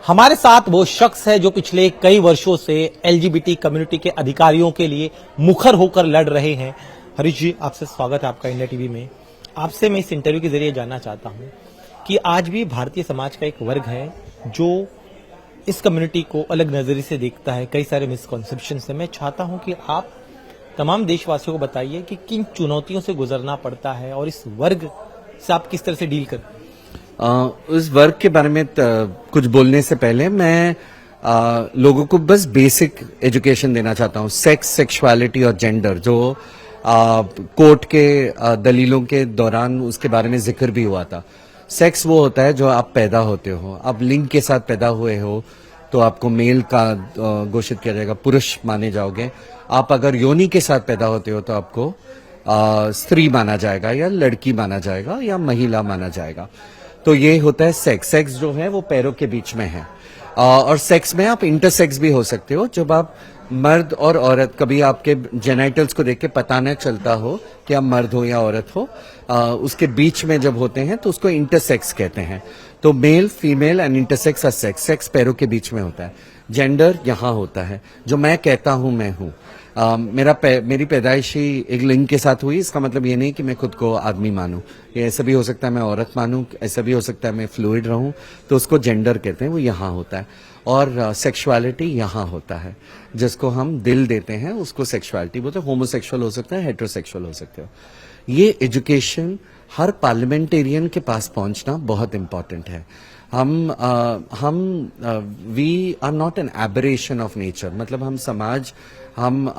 हमारे साथ वो शख्स है जो पिछले कई वर्षों से एलजीबीटी कम्युनिटी के अधिकारियों के लिए मुखर होकर लड़ रहे हैं। हरीश जी, आपसे स्वागत है आपका इंडिया टीवी में। आपसे मैं इस इंटरव्यू के जरिए जानना चाहता हूं कि आज भी भारतीय समाज का एक वर्ग है जो इस कम्युनिटी को अलग नजरिए से देखता है, कई सारे मिसकॉन्सेप्शन है। मैं चाहता हूं कि आप तमाम देशवासियों को बताइए कि किन चुनौतियों से गुजरना पड़ता है और इस वर्ग से आप किस तरह से डील करते हैं। उस वर्क के बारे में कुछ बोलने से पहले मैं लोगों को बस बेसिक एजुकेशन देना चाहता हूँ। सेक्स, सेक्सुअलिटी और जेंडर जो कोर्ट के दलीलों के दौरान उसके बारे में जिक्र भी हुआ था। सेक्स वो होता है जो आप पैदा होते हो, आप लिंग के साथ पैदा हुए हो तो आपको मेल का घोषित किया जाएगा, पुरुष माने जाओगे। आप अगर योनि के साथ पैदा होते हो तो आपको स्त्री माना जाएगा या लड़की माना जाएगा या महिला माना जाएगा। तो ये होता है सेक्स। सेक्स जो है वो पैरों के बीच में है। और सेक्स में आप इंटरसेक्स भी हो सकते हो। जब आप मर्द और औरत, कभी आपके जेनाइटल्स को देख के पता न चलता हो कि आप मर्द हो या औरत हो, उसके बीच में जब होते हैं तो उसको इंटरसेक्स कहते हैं। तो मेल, फीमेल एंड इंटरसेक्स और सेक्स। सेक्स पैरों के बीच में होता है। जेंडर यहाँ होता है, जो मैं कहता हूं मैं हूं। मेरी पैदाइशी एक लिंग के साथ हुई, इसका मतलब ये नहीं कि मैं खुद को आदमी मानूं। ये ऐसा भी हो सकता है मैं औरत मानूं, ऐसा भी हो सकता है मैं फ्लूइड रहूं, तो उसको जेंडर कहते हैं, वो यहाँ होता है। और सेक्सुअलिटी यहाँ होता है, जिसको हम दिल देते हैं उसको सेक्सुअलिटी बोलते हैं। होमोसेक्सुअल हो सकता है, हेटेरोसेक्सुअल हो सकते हो। ये एजुकेशन हर पार्लियामेंटेरियन के पास पहुंचना बहुत इंपॉर्टेंट है। We are not an aberration of nature, मतलब हम समाज, हम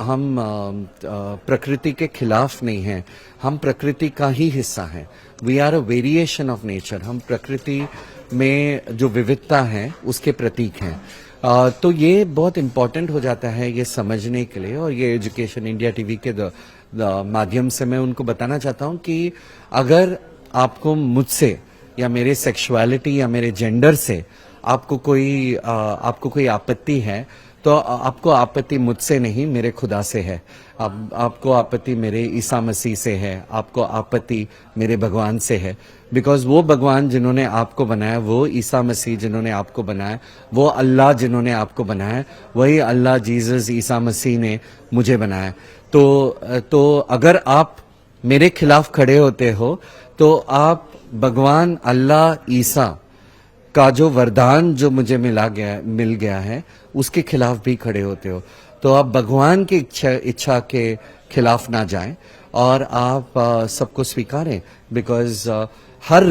प्रकृति के खिलाफ नहीं हैं, हम प्रकृति का ही हिस्सा हैं। We are a variation of nature. हम प्रकृति में जो विविधता है उसके प्रतीक हैं। तो ये बहुत इम्पोर्टेंट हो जाता है ये समझने के लिए। और ये एजुकेशन इंडिया टीवी के माध्यम से मैं उनको बताना चाहता हूँ कि अगर आपको मुझसे या मेरे सेक्सुअलिटी या मेरे जेंडर से आपको कोई आपत्ति है, तो आपको आपत्ति मुझसे नहीं, मेरे खुदा से है। आपको आपत्ति मेरे ईसा मसीह से है, आपको आपत्ति मेरे भगवान से है। बिकॉज वो भगवान जिन्होंने आपको बनाया, वो ईसा मसीह जिन्होंने आपको बनाया, वो अल्लाह जिन्होंने आपको बनाया, वही अल्लाह, जीसस, ईसा मसीह ने मुझे बनाया। तो अगर आप मेरे खिलाफ खड़े होते हो तो आप भगवान, अल्लाह, ईसा का जो वरदान जो मुझे मिल गया है उसके खिलाफ भी खड़े होते हो। तो आप भगवान की इच्छा के खिलाफ ना जाएं और आप सबको स्वीकारें। बिकॉज हर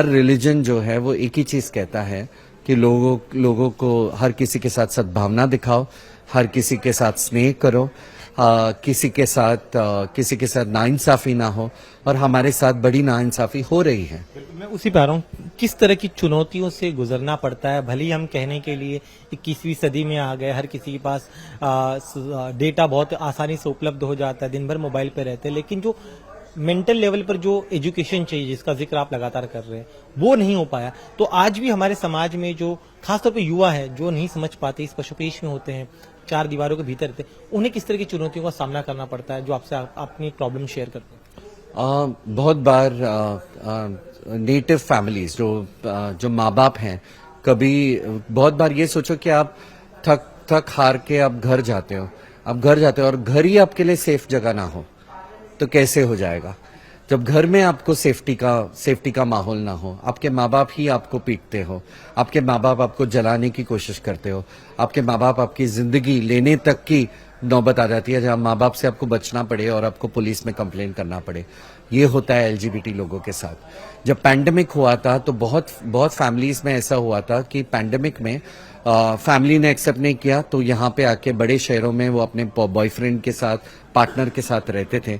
रिलीजन जो है वो एक ही चीज कहता है कि लोगों को हर किसी के साथ सद्भावना दिखाओ, हर किसी के साथ स्नेह करो, किसी के साथ नाइंसाफी ना हो। और हमारे साथ बड़ी नाइंसाफी हो रही है। मैं उसी पे आ रहा हूँ, किस तरह की चुनौतियों से गुजरना पड़ता है। भले ही हम कहने के लिए 21वीं सदी में आ गए, हर किसी के पास डेटा बहुत आसानी से उपलब्ध हो जाता है, दिन भर मोबाइल पे रहते हैं, लेकिन जो मेंटल लेवल पर जो एजुकेशन चाहिए, जिसका जिक्र आप लगातार कर रहे हैं, वो नहीं हो पाया। तो आज भी हमारे समाज में जो खासतौर पर युवा है, जो नहीं समझ पाते, इस पशुपेश में होते हैं, चार दीवारों के भीतर रहते, उन्हें किस तरह की चुनौतियों का सामना करना पड़ता है, जो आपसे अपनी प्रॉब्लम शेयर करते हैं। बहुत बार नेटिव फैमिलीज जो माँ बाप हैं, कभी बहुत बार ये सोचो कि आप थक हार के आप घर जाते हो और घर ही आपके लिए सेफ जगह ना हो तो कैसे हो जाएगा। जब घर में आपको सेफ्टी का माहौल ना हो, आपके माँ बाप ही आपको पीटते हो, आपके माँ बाप आपको जलाने की कोशिश करते हो, आपके माँ बाप आपकी जिंदगी लेने तक की नौबत आ जाती है जहां माँ बाप से आपको बचना पड़े और आपको पुलिस में कंप्लेन करना पड़े। ये होता है एलजीबीटी लोगों के साथ। जब पैंडेमिक हुआ था तो बहुत फैमिलीज में ऐसा हुआ था कि पैंडेमिक में फैमिली ने एक्सेप्ट नहीं किया, तो यहाँ पे आके बड़े शहरों में वो अपने बॉयफ्रेंड के साथ, पार्टनर के साथ रहते थे।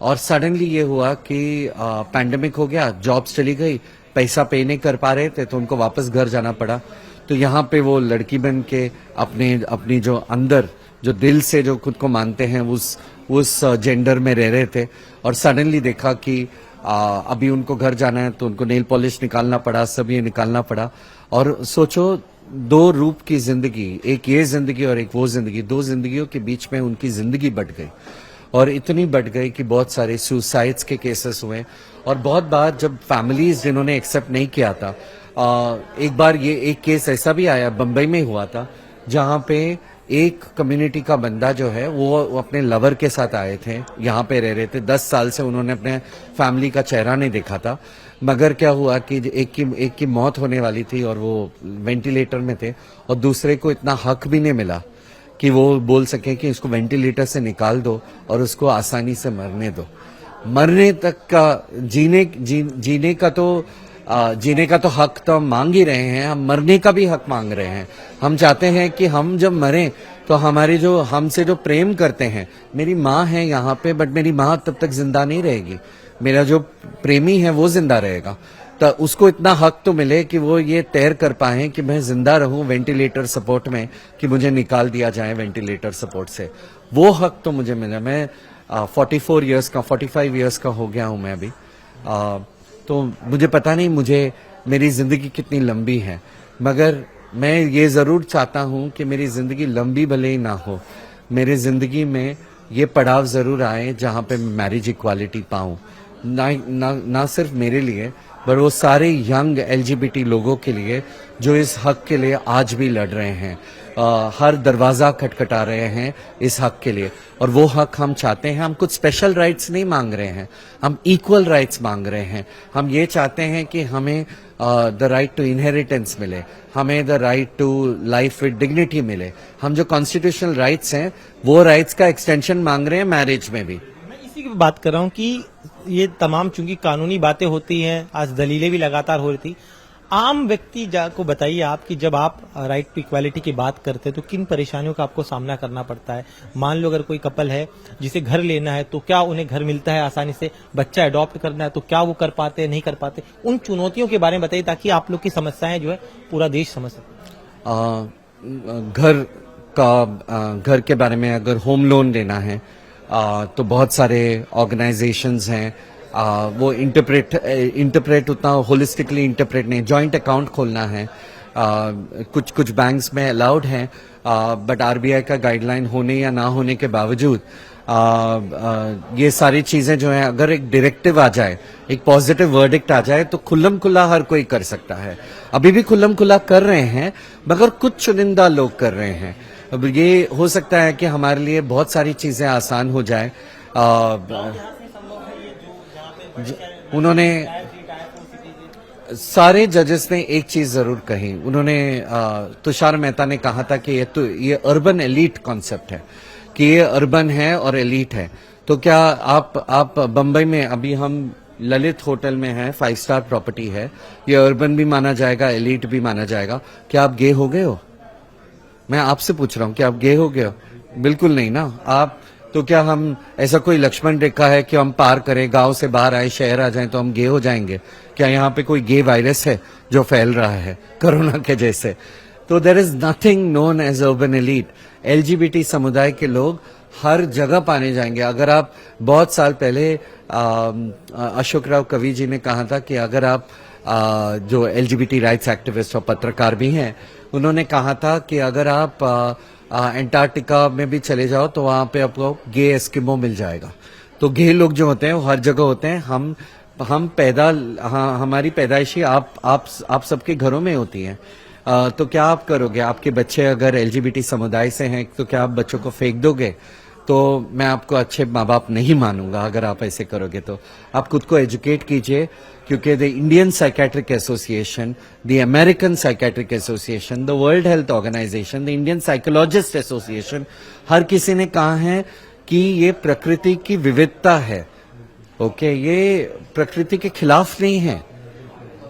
और सडनली ये हुआ कि पैंडेमिक हो गया, जॉब्स चली गई, पैसा पे नहीं कर पा रहे थे तो उनको वापस घर जाना पड़ा। तो यहाँ पे वो लड़की बन के अपनी जो अंदर, जो दिल से जो खुद को मानते हैं, उस जेंडर में रह रहे थे। और सडनली देखा कि अभी उनको घर जाना है तो उनको नेल पॉलिश निकालना पड़ा, सब ये निकालना पड़ा। और सोचो, दो रूप की जिंदगी, एक ये जिंदगी और एक वो जिंदगी, दो जिंदगियों के बीच में उनकी जिंदगी बढ़ गई। और इतनी बढ़ गई कि बहुत सारे सुसाइड्स के केसेस हुए। और बहुत बार जब फैमिलीज जिन्होंने एक्सेप्ट नहीं किया था, एक बार ये एक केस ऐसा भी आया, बम्बई में हुआ था, जहां पे एक कम्युनिटी का बंदा जो है वो अपने लवर के साथ आए थे, यहाँ पे रह रहे थे, 10 साल से उन्होंने अपने फैमिली का चेहरा नहीं देखा था। मगर क्या हुआ कि एक की मौत होने वाली थी और वो वेंटिलेटर में थे, और दूसरे को इतना हक भी नहीं मिला कि वो बोल सके कि इसको वेंटिलेटर से निकाल दो और उसको आसानी से मरने दो। मरने तक का जीने का तो हक तो हम मांग ही रहे हैं, हम मरने का भी हक मांग रहे हैं। हम चाहते हैं कि हम जब मरें तो हमारे जो हमसे जो प्रेम करते हैं, मेरी माँ है यहाँ पे, बट मेरी माँ तब तक जिंदा नहीं रहेगी, मेरा जो प्रेमी है वो जिंदा रहेगा, तो उसको इतना हक तो मिले कि वो ये तैर कर पाए कि मैं जिंदा रहूं वेंटिलेटर सपोर्ट में, कि मुझे निकाल दिया जाए वेंटिलेटर सपोर्ट से। वो हक तो मुझे मिला। मैं 44 इयर्स का 45 इयर्स का हो गया हूं मैं अभी। तो मुझे पता नहीं मेरी जिंदगी कितनी लंबी है, मगर मैं ये जरूर चाहता हूं कि मेरी जिंदगी लंबी भले ही ना हो, मेरी जिंदगी में ये पड़ाव जरूर आए जहां पे मैरिज इक्वालिटी पाऊं, ना सिर्फ मेरे लिए, पर वो सारे यंग एलजीबीटी लोगों के लिए जो इस हक के लिए आज भी लड़ रहे हैं, हर दरवाजा खटखटा रहे हैं इस हक के लिए। और वो हक हम चाहते हैं। हम कुछ स्पेशल राइट्स नहीं मांग रहे हैं, हम इक्वल राइट्स मांग रहे हैं। हम ये चाहते हैं कि हमें द राइट टू इनहेरिटेंस मिले, हमें the right to life with dignity मिले। हम जो कॉन्स्टिट्यूशनल राइट्स हैं वो राइट्स का एक्सटेंशन मांग रहे हैं मैरिज में भी। मैं इसी की बात कर रहा हूँ कि ये तमाम चूंकि कानूनी बातें होती हैं, आज दलीलें भी लगातार हो रही थी, आम व्यक्ति को बताइए आप कि जब आप राइट टू इक्वालिटी की बात करते हैं तो किन परेशानियों का आपको सामना करना पड़ता है। मान लो अगर कोई कपल है जिसे घर लेना है तो क्या उन्हें घर मिलता है आसानी से, बच्चा अडॉप्ट करना है तो क्या वो कर पाते हैं, नहीं कर पाते, उन चुनौतियों के बारे में बताइए ताकि आप लोग की समस्याएं जो है पूरा देश समझ सके। घर के बारे में अगर होम लोन लेना है तो बहुत सारे ऑर्गेनाइजेशंस हैं, वो इंटरप्रेट उतना होलिस्टिकली इंटरप्रेट नहीं। जॉइंट अकाउंट खोलना है, कुछ बैंक्स में अलाउड है, बट आरबीआई का गाइडलाइन होने या ना होने के बावजूद ये सारी चीजें जो हैं, अगर एक डायरेक्टिव आ जाए, एक पॉजिटिव वर्डिक्ट आ जाए तो खुल्लम खुल्ला हर कोई कर सकता है। अभी भी खुल्लम खुल्ला कर रहे हैं, मगर कुछ चुनिंदा लोग कर रहे हैं। अब ये हो सकता है कि हमारे लिए बहुत सारी चीजें आसान हो जाए। उन्होंने सारे जजेस ने एक चीज जरूर कही, उन्होंने तुषार मेहता ने कहा था कि ये अर्बन एलीट कॉन्सेप्ट है, कि ये अर्बन है और एलीट है। तो क्या आप बंबई में अभी हम ललित होटल में हैं, 5 स्टार प्रॉपर्टी है, ये अर्बन भी माना जाएगा, एलीट भी माना जाएगा। क्या आप गे हो गए हो? मैं आपसे पूछ रहा हूँ कि आप गे हो गए हो? बिल्कुल नहीं ना। आप तो क्या हम ऐसा कोई लक्ष्मण रेखा है कि हम पार करें, गांव से बाहर आए, शहर आ जाएं तो हम गे हो जाएंगे? क्या यहाँ पे कोई गे वायरस है जो फैल रहा है कोरोना के जैसे? तो there is nothing known as urban elite. LGBT समुदाय के लोग हर जगह पाने जाएंगे। अगर आप बहुत साल पहले अशोक राव कवि जी ने कहा था कि अगर आप जो एलजीबीटी राइट्स एक्टिविस्ट और पत्रकार भी हैं, उन्होंने कहा था कि अगर आप अंटार्कटिका में भी चले जाओ तो वहां पे आपको गे एस्किमो मिल जाएगा। तो गे लोग जो होते हैं वो हर जगह होते हैं। हमारी पैदाइशी आप सबके घरों में होती है। तो क्या आप करोगे? आपके बच्चे अगर एलजीबीटी समुदाय से हैं तो क्या आप बच्चों को फेंक दोगे? तो मैं आपको अच्छे माँ बाप नहीं मानूंगा अगर आप ऐसे करोगे। तो आप खुद को एजुकेट कीजिए, क्योंकि the Indian Psychiatric Association, the American Psychiatric Association, the World Health Organization, the Indian Psychologist Association, हर किसी ने कहा है कि ये प्रकृति की विविधता है। ओके, ये प्रकृति के खिलाफ नहीं है।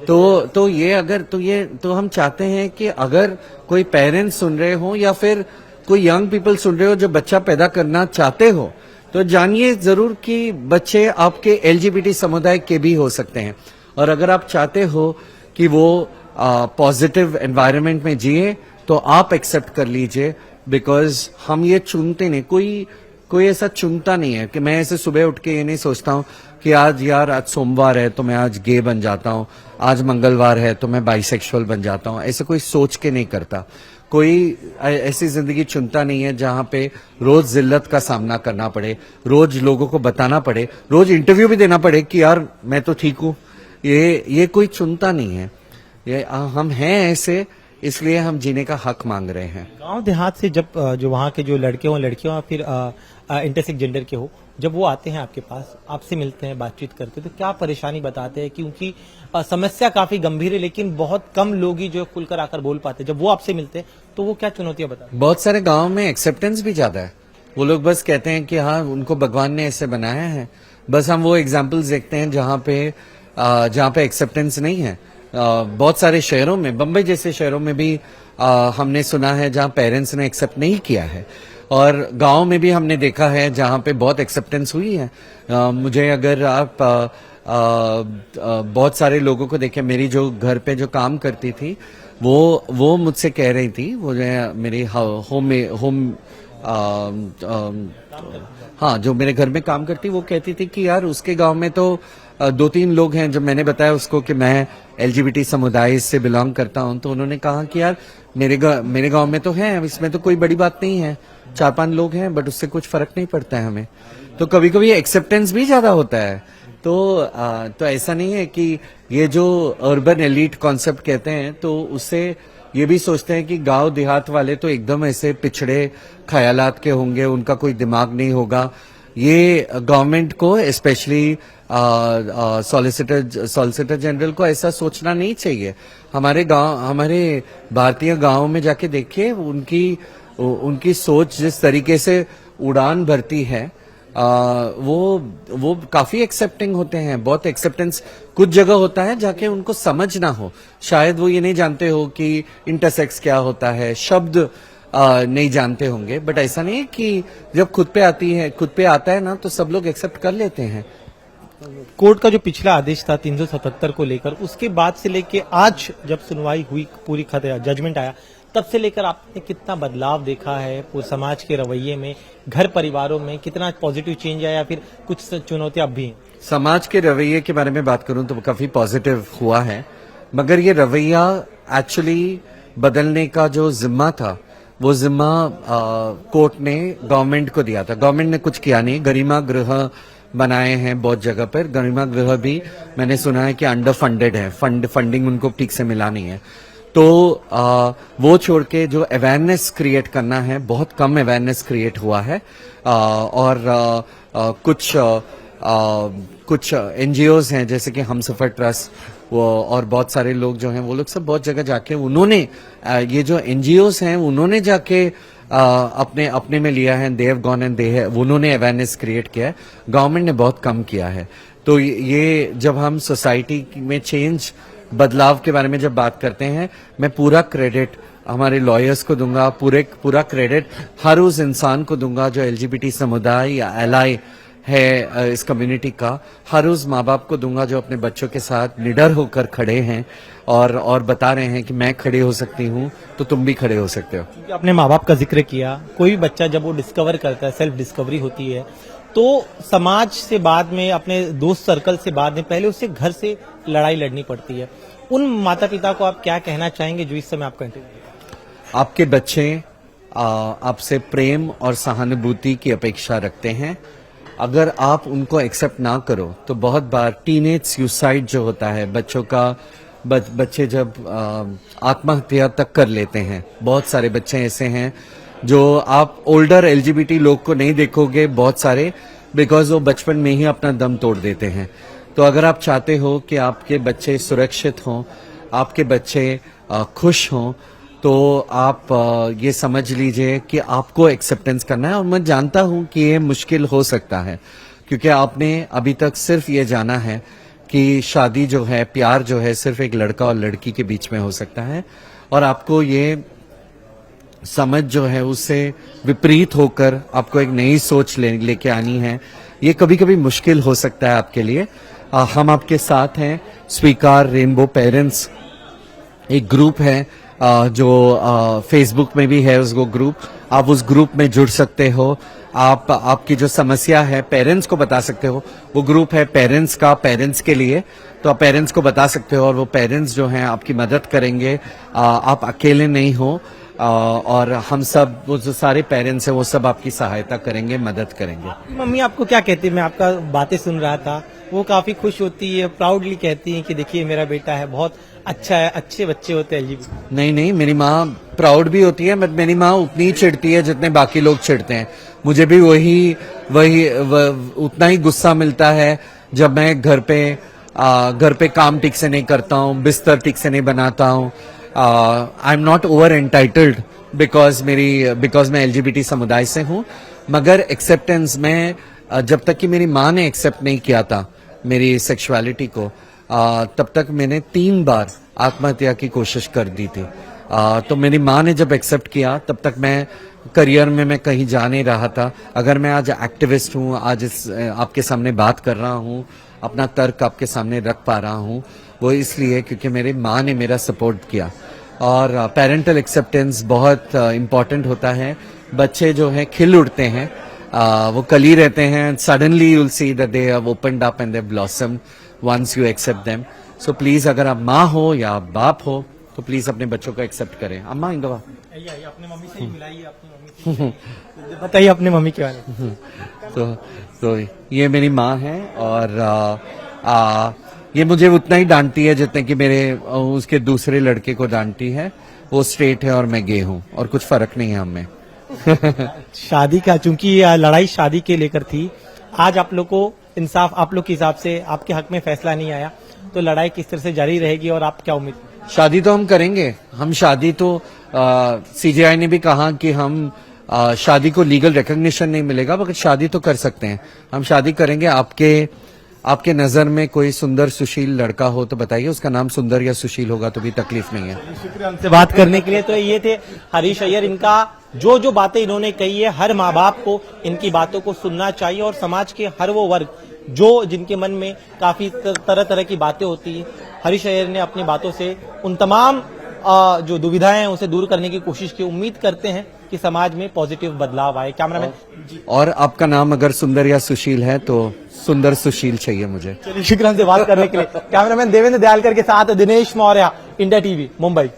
तो हम चाहते हैं कि अगर कोई पेरेंट्स सुन रहे हो या फिर कोई यंग पीपल सुन रहे हो जो बच्चा पैदा करना चाहते हो, तो जानिए जरूर कि बच्चे आपके एलजीबीटी समुदाय के भी हो सकते हैं। और अगर आप चाहते हो कि वो पॉजिटिव एनवायरनमेंट में जिए तो आप एक्सेप्ट कर लीजिए, बिकॉज हम ये चुनते नहीं, कोई ऐसा चुनता नहीं है कि मैं ऐसे सुबह उठ के ये नहीं सोचता हूँ कि आज सोमवार है तो मैं आज गे बन जाता हूँ, आज मंगलवार है तो मैं बाइसेक्सुअल बन जाता हूँ। ऐसे कोई सोच के नहीं करता। कोई ऐसी जिंदगी चुनता नहीं है जहां पे रोज जिल्लत का सामना करना पड़े, रोज लोगों को बताना पड़े, रोज इंटरव्यू भी देना पड़े कि यार मैं तो ठीक हूं। ये कोई चुनता नहीं है। हम हैं ऐसे, इसलिए हम जीने का हक मांग रहे हैं। गांव देहात से जब जो वहाँ के जो लड़के हो लड़कियां हो फिर इंटरसेक्स जेंडर के हो, जब वो आते हैं आपके पास, आपसे मिलते हैं, बातचीत करते हैं, तो क्या परेशानी बताते हैं? क्योंकि समस्या काफी गंभीर है, लेकिन बहुत कम लोग ही जो खुलकर आकर बोल पाते हैं। जब वो आपसे मिलते हैं तो वो क्या चुनौतियां बताते हैं? बहुत सारे गांव में एक्सेप्टेंस भी ज्यादा है। वो लोग बस कहते हैं कि हाँ, उनको भगवान ने ऐसे बनाया है। बस हम वो एग्जाम्पल्स देखते हैं जहाँ पे एक्सेप्टेंस नहीं है। बहुत सारे शहरों में, बम्बई जैसे शहरों में भी हमने सुना है जहाँ पेरेंट्स ने एक्सेप्ट नहीं किया है, और गांव में भी हमने देखा है जहाँ पे बहुत एक्सेप्टेंस हुई है। मुझे अगर आप बहुत सारे लोगों को देखें, मेरी जो घर पे जो काम करती थी वो मुझसे कह रही थी, वो जो है मेरी होम हाँ, जो मेरे घर में काम करती, वो कहती थी कि यार उसके गांव में तो 2-3 लोग हैं। जब मैंने बताया उसको कि मैं LGBT समुदाय से बिलोंग करता हूं, तो उन्होंने कहा कि यार मेरे गांव में तो है, इसमें तो कोई बड़ी बात नहीं है, 4-5 लोग हैं, बट उससे कुछ फर्क नहीं पड़ता है हमें। तो कभी कभी एक्सेप्टेंस भी ज्यादा होता है। तो ऐसा नहीं है कि ये जो अर्बन एलीट कॉन्सेप्ट कहते हैं, तो उससे ये भी सोचते हैं कि गांव देहात वाले तो एकदम ऐसे पिछड़े ख्यालात के होंगे, उनका कोई दिमाग नहीं होगा। ये गवर्नमेंट को, स्पेशली सॉलिसिटर जनरल को ऐसा सोचना नहीं चाहिए। हमारे भारतीय गांवों में जाके देखिए, उनकी सोच जिस तरीके से उड़ान भरती है, वो काफी एक्सेप्टिंग होते हैं। बहुत एक्सेप्टेंस कुछ जगह होता है जाके उनको समझ ना हो, शायद वो ये नहीं जानते हो कि इंटरसेक्स क्या होता है, शब्द नहीं जानते होंगे, बट ऐसा नहीं है कि जब खुद पे आता है ना, तो सब लोग एक्सेप्ट कर लेते हैं। कोर्ट का जो पिछला आदेश था 377 को लेकर, उसके बाद से लेके आज जब सुनवाई हुई, पूरी जजमेंट आया, तब से लेकर आपने कितना बदलाव देखा है पूरे समाज के रवैये में, घर परिवारों में कितना पॉजिटिव चेंज आया, या फिर कुछ चुनौतियां अब भी हैं? समाज के रवैये के बारे में बात करूं तो काफी पॉजिटिव हुआ है, मगर ये रवैया एक्चुअली बदलने का जो जिम्मा था, वो जिम्मा कोर्ट ने गवर्नमेंट को दिया था। गवर्नमेंट ने कुछ किया नहीं। गरिमा गृह बनाए हैं बहुत जगह पर, गरिमा गृह भी मैंने सुना है कि अंडर फंडेड है, फंडिंग उनको ठीक से मिला नहीं है। तो वो छोड़ के जो अवेयरनेस क्रिएट करना है, बहुत कम अवेयरनेस क्रिएट हुआ है। और कुछ एनजीओज हैं जैसे कि हमसफर ट्रस्ट, वो और बहुत सारे लोग जो हैं, वो लोग सब बहुत जगह जाके उन्होंने ये जो एनजीओज हैं, उन्होंने जाके अपने में लिया है, दे हैव गॉन एंड उन्होंने अवेयरनेस क्रिएट किया है। गवर्नमेंट ने बहुत कम किया है। तो ये जब हम सोसाइटी में चेंज, बदलाव के बारे में जब बात करते हैं, मैं पूरा क्रेडिट हमारे लॉयर्स को दूंगा, पूरा क्रेडिट हर उस इंसान को दूंगा जो LGBT समुदाय या एलाई है इस कम्युनिटी का, हर उस माँ बाप को दूंगा जो अपने बच्चों के साथ निडर होकर खड़े हैं और बता रहे हैं कि मैं खड़े हो सकती हूँ, तो तुम भी खड़े हो सकते हो। क्योंकि आपने माँ बाप का जिक्र किया, कोई भी बच्चा जब वो डिस्कवर करता है, सेल्फ डिस्कवरी होती है, तो समाज से बाद में, अपने दोस्त सर्कल से बाद में, पहले उससे घर से लड़ाई लड़नी पड़ती है। उन माता पिता को आप क्या कहना चाहेंगे जो इस समय आप कंटिन्यू? आपके बच्चे आपसे प्रेम और सहानुभूति की अपेक्षा रखते हैं। अगर आप उनको एक्सेप्ट ना करो, तो बहुत बार टीनेज सुसाइड जो होता है, बच्चों का बच्चे जब आत्महत्या तक कर लेते हैं, बहुत सारे बच्चे ऐसे हैं जो आप ओल्डर LGBT लोग को नहीं देखोगे, बहुत सारे, बिकॉज वो बचपन में ही अपना दम तोड़ देते हैं। तो अगर आप चाहते हो कि आपके बच्चे सुरक्षित हों, आपके बच्चे खुश हों, तो आप ये समझ लीजिए कि आपको एक्सेप्टेंस करना है। और मैं जानता हूं कि ये मुश्किल हो सकता है, क्योंकि आपने अभी तक सिर्फ ये जाना है कि शादी जो है, प्यार जो है, सिर्फ एक लड़का और लड़की के बीच में हो सकता है, और आपको ये समझ जो है उससे विपरीत होकर आपको एक नई सोच लेके आनी है। ये कभी कभी मुश्किल हो सकता है आपके लिए। हम आपके साथ हैं। स्वीकार रेनबो पेरेंट्स एक ग्रुप है जो फेसबुक में भी है, उसको ग्रुप, आप उस ग्रुप में जुड़ सकते हो। आपकी जो समस्या है पेरेंट्स को बता सकते हो। वो ग्रुप है पेरेंट्स का, पेरेंट्स के लिए, तो आप पेरेंट्स को बता सकते हो और वो पेरेंट्स जो हैं आपकी मदद करेंगे। आप अकेले नहीं हो। और हम सब वो जो सारे पेरेंट्स हैं वो सब आपकी सहायता करेंगे, मदद करेंगे। मम्मी आपको क्या कहती है? मैं आपका बातें सुन रहा था, वो काफी खुश होती है, प्राउडली कहती है कि देखिए मेरा बेटा है, बहुत अच्छा है, अच्छे बच्चे होते हैं LGBT। नहीं नहीं, मेरी माँ प्राउड भी होती है, बट मेरी माँ उतनी ही चिढ़ती है जितने बाकी लोग चिढ़ते हैं। मुझे भी उतना ही गुस्सा मिलता है जब मैं घर पे काम ठीक से नहीं करता हूँ, बिस्तर ठीक से नहीं बनाता हूँ। I am not over entitled because मैं LGBT समुदाय से हूँ, मगर एक्सेप्टेंस में जब तक कि मेरी माँ ने एक्सेप्ट नहीं किया था मेरी सेक्सुअलिटी को, तब तक मैंने 3 बार आत्महत्या की कोशिश कर दी थी। तो मेरी माँ ने जब एक्सेप्ट किया तब तक मैं करियर में मैं कहीं जा नहीं रहा था। अगर मैं आज एक्टिविस्ट हूँ, आज आपके सामने बात कर रहा हूँ, अपना तर्क आपके सामने रख पा रहा हूँ, वो इसलिए क्योंकि मेरी माँ ने मेरा सपोर्ट किया। और पेरेंटल एक्सेप्टेंस बहुत इम्पोर्टेंट होता है। बच्चे जो हैं खिल उठते हैं, वो कली रहते हैं, suddenly you will see that they have opened up and they blossom once you accept them. So please, अगर आप माँ हो या आप बाप हो तो प्लीज अपने बच्चों को एक्सेप्ट करें। अम्मा इंदवा, अपने मम्मी से ही मिलाइए, अपनी मम्मी से बताइए अपने मम्मी के बारे में। तो ये मेरी माँ है, और ये मुझे उतना ही डांटती है जितने कि मेरे उसके दूसरे लड़के को डांटती है। वो स्ट्रेट है और मैं गे हूँ, और कुछ फर्क नहीं है हमें। शादी का, चूंकि ये लड़ाई शादी के लेकर थी, आज आप लोग को इंसाफ, आप लोग के हिसाब से आपके हक में फैसला नहीं आया, तो लड़ाई किस तरह से जारी रहेगी और आप क्या उम्मीद? शादी तो हम करेंगे। हम शादी तो CJI ने भी कहा कि हम शादी को लीगल रिकॉग्निशन नहीं मिलेगा, मगर शादी तो कर सकते हैं। हम शादी करेंगे। आपके नजर में कोई सुंदर सुशील लड़का हो तो बताइए, उसका नाम सुंदर या सुशील होगा तो भी तकलीफ नहीं है। शुक्रिया हमसे बात करने के लिए। तो ये थे हरीश अय्यर। इनका जो बातें इन्होंने कही है, हर माँ बाप को इनकी बातों को सुनना चाहिए, और समाज के हर वो वर्ग जिनके मन में काफी तरह तरह की बातें होती है, हरीश अय्यर ने अपनी बातों से उन तमाम जो दुविधाएं हैं उसे दूर करने की कोशिश की। उम्मीद करते हैं कि समाज में पॉजिटिव बदलाव आए। कैमरामैन और आपका नाम अगर सुंदर या सुशील है तो सुंदर सुशील चाहिए मुझे। चलिए, शुक्रिया हमसे बात करने के लिए। कैमरामैन देवेंद्र दयालकर के साथ दिनेश मौर्य, इंडिया TV, मुंबई।